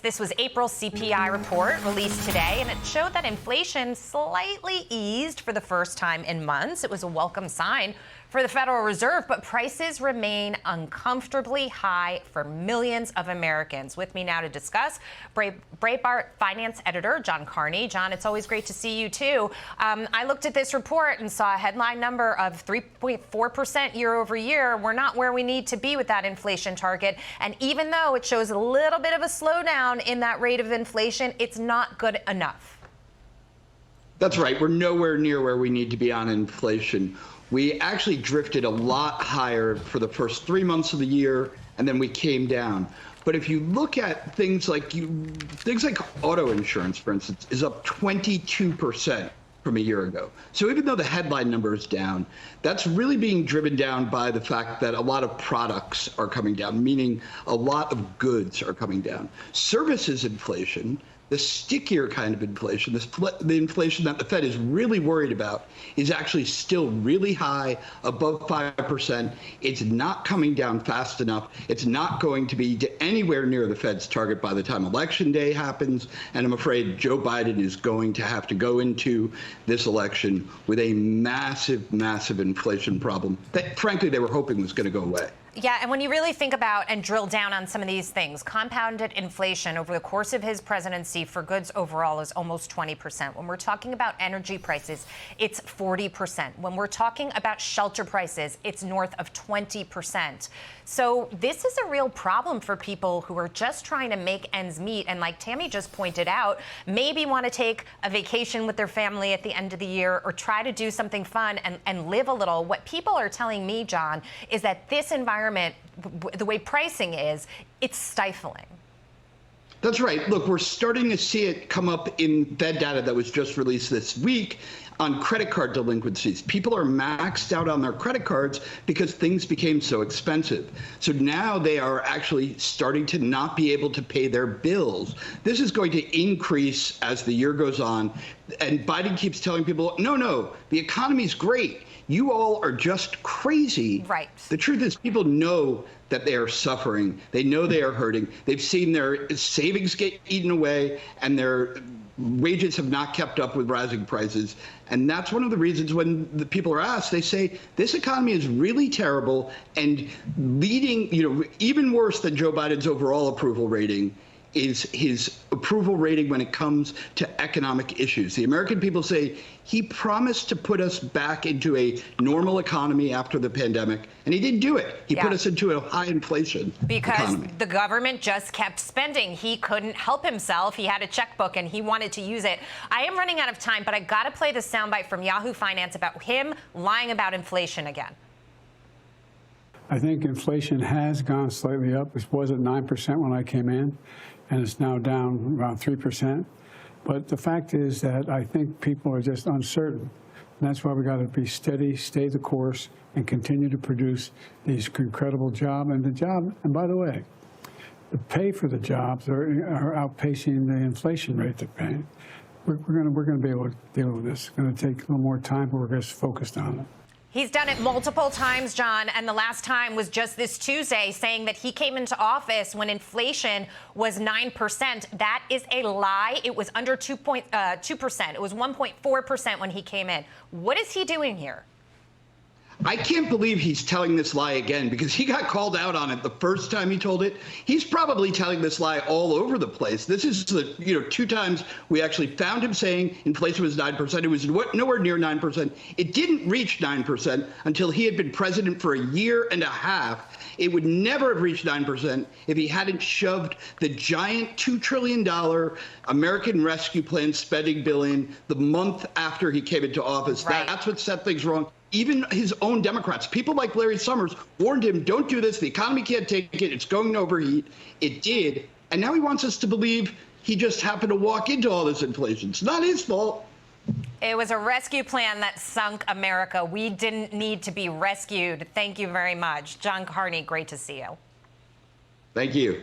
This was April's CPI report released today, and it showed that inflation slightly eased for the first time in months. It was a welcome sign for the Federal Reserve, but prices remain uncomfortably high for millions of Americans. With me now to discuss, Breitbart finance editor John Carney. John, it's always great to see you, too. I looked at this report and saw a headline number of 3.4% year over year. We're not where we need to be with that inflation target. And even though it shows a little bit of a slowdown in that rate of inflation, it's not good enough. That's right. We're nowhere near where we need to be on inflation. We actually drifted a lot higher for the first 3 months of the year, and then we came down. But if you look at things like auto insurance, for instance, is up 22% from a year ago. So even though the headline number is down, that's really being driven down by the fact that a lot of products are coming down, meaning a lot of goods are coming down. Services inflation, the stickier kind of inflation, the inflation that the Fed is really worried about, is actually still really high, above 5%. It's not coming down fast enough. It's not going to be anywhere near the Fed's target by the time Election Day happens. And I'm afraid Joe Biden is going to have to go into this election with a massive, massive inflation problem that, frankly, they were hoping was going to go away. Yeah, and when you really think about and drill down on some of these things, compounded inflation over the course of his presidency for goods overall is almost 20%. When we're talking about energy prices, it's 40%. When we're talking about shelter prices, it's north of 20%. So this is a real problem for people who are just trying to make ends meet. And like Tammy just pointed out, maybe want to take a vacation with their family at the end of the year or try to do something fun and live a little. What people are telling me, John, is that this environment, the way pricing is, it's stifling. That's right. Look, we're starting to see it come up in Fed data that was just released this week on credit card delinquencies. People are maxed out on their credit cards because things became so expensive. So now they are actually starting to not be able to pay their bills. This is going to increase as the year goes on. And Biden keeps telling people, no, the economy's great. You all are just crazy. Right. The truth is, people know that they are suffering. They know they are hurting. They've seen their savings get eaten away, and their wages have not kept up with rising prices. And that's one of the reasons when the people are asked, they say, this economy is really terrible and leading, even worse than Joe Biden's overall approval rating is his approval rating when it comes to economic issues. The American people say he promised to put us back into a normal economy after the pandemic, and he didn't do it. He put us into a high inflation economy. The government just kept spending. He couldn't help himself. He had a checkbook and he wanted to use it. I am running out of time, but I got to play the soundbite from Yahoo Finance about him lying about inflation again. I think inflation has gone slightly up. It was at 9% when I came in, and it's now down around 3%. But the fact is that I think people are just uncertain. And that's why we got to be steady, stay the course, and continue to produce these incredible jobs. And by the way, the pay for the jobs are outpacing the inflation rate they're paying. We're going to be able to deal with this. It's going to take a little more time, but we're just focused on it. He's done it multiple times, John, and the last time was just this Tuesday, saying that he came into office when inflation was 9%. That is a lie. It was under 2%. It was 1.4% when he came in. What is he doing here? I can't believe he's telling this lie again, because he got called out on it the first time he told it. He's probably telling this lie all over the place. This is the 2 times we actually found him saying inflation was 9%. It was nowhere near 9%. It didn't reach 9% until he had been president for a year and a half. It would never have reached 9% if he hadn't shoved the giant $2 trillion American Rescue Plan spending bill in the month after he came into office. Right. That's what set things wrong. Even his own Democrats, people like Larry Summers, warned him, don't do this. The economy can't take it. It's going to overheat. It did. And now he wants us to believe he just happened to walk into all this inflation. It's not his fault. It was a rescue plan that sunk America. We didn't need to be rescued. Thank you very much. John Carney, great to see you. Thank you.